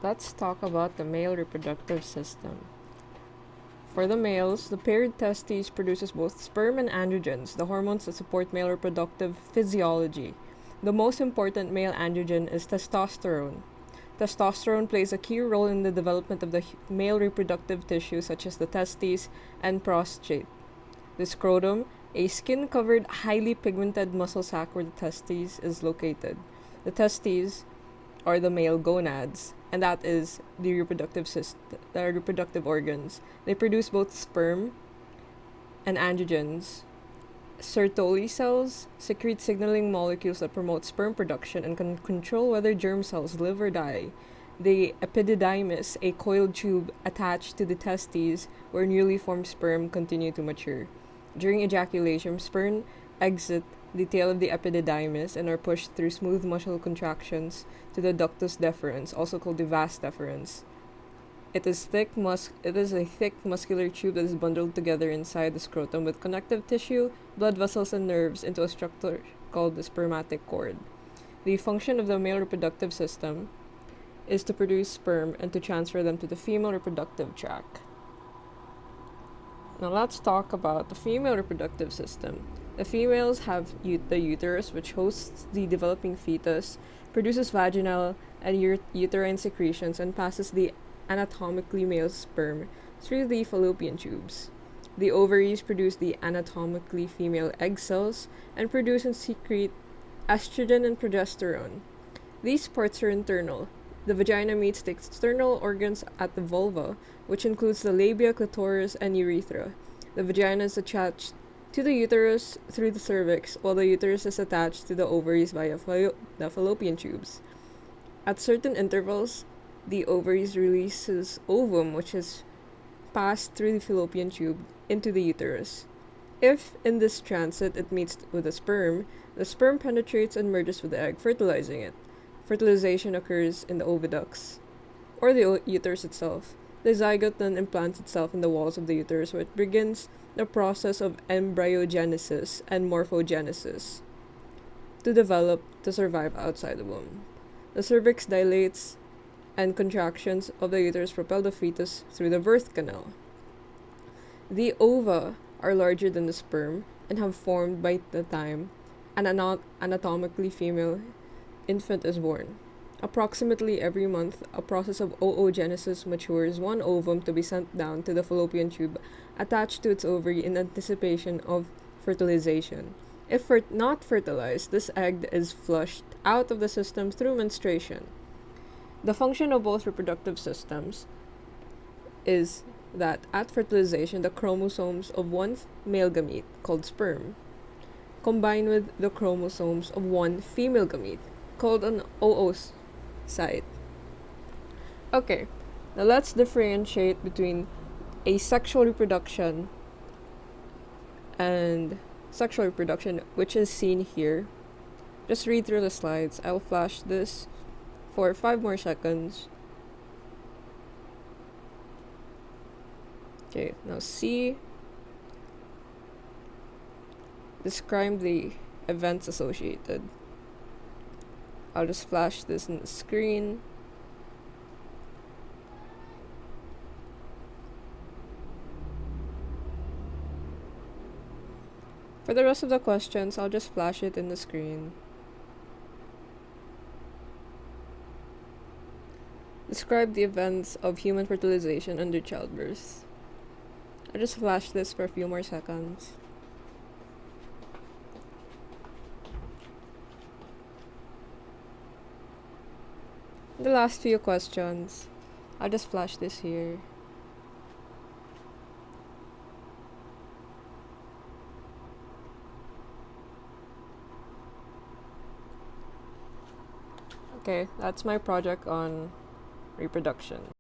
Let's talk about the male reproductive system. For the males, the paired testes produces both sperm and androgens, the hormones that support male reproductive physiology. The most important male androgen is testosterone. Testosterone plays a key role in the development of the male reproductive tissue such as the testes and prostate. The scrotum, a skin-covered, highly pigmented muscle sac where the testes is located. The testes are the male gonads, and that is the reproductive organs. They produce both sperm and androgens. Sertoli cells secrete signaling molecules that promote sperm production and can control whether germ cells live or die. The epididymis, a coiled tube attached to the testes where newly formed sperm continue to mature. During ejaculation, sperm exit the tail of the epididymis and are pushed through smooth muscle contractions to the ductus deferens, also called the vas deferens. It is a thick muscular tube that is bundled together inside the scrotum with connective tissue, blood vessels, and nerves into a structure called the spermatic cord. The function of the male reproductive system is to produce sperm and to transfer them to the female reproductive tract. Now let's talk about the female reproductive system. The females have the uterus, which hosts the developing fetus, produces vaginal and uterine secretions, and passes the anatomically male sperm through the fallopian tubes. The ovaries produce the anatomically female egg cells and produce and secrete estrogen and progesterone. These parts are internal. The vagina meets the external organs at the vulva, which includes the labia, clitoris, and urethra. The vagina is attached to the uterus through the cervix, while the uterus is attached to the ovaries via the fallopian tubes. At certain intervals, the ovaries releases ovum, which is passed through the fallopian tube into the uterus. If in this transit it meets with the sperm penetrates and merges with the egg, fertilizing it. Fertilization occurs in the oviducts, or the uterus itself. The zygote then implants itself in the walls of the uterus, where it begins the process of embryogenesis and morphogenesis to develop to survive outside the womb. The cervix dilates, and contractions of the uterus propel the fetus through the birth canal. The ova are larger than the sperm and have formed by the time an anatomically female infant is born. Approximately every month, a process of oogenesis matures one ovum to be sent down to the fallopian tube attached to its ovary in anticipation of fertilization. If not fertilized, this egg is flushed out of the system through menstruation. The function of both reproductive systems is that at fertilization, the chromosomes of one male gamete, called sperm, combine with the chromosomes of one female gamete, called an oocyte. Okay, now let's differentiate between asexual reproduction and sexual reproduction, which is seen here. Just read through the slides. I'll flash this for 5 more seconds. Okay, now C. Describe the events associated. I'll just flash this in the screen. For the rest of the questions, I'll just flash it in the screen. Describe the events of human fertilization under childbirth. I'll just flash this for a few more seconds. The last few questions, I'll just flash this here. Okay, that's my project on reproduction.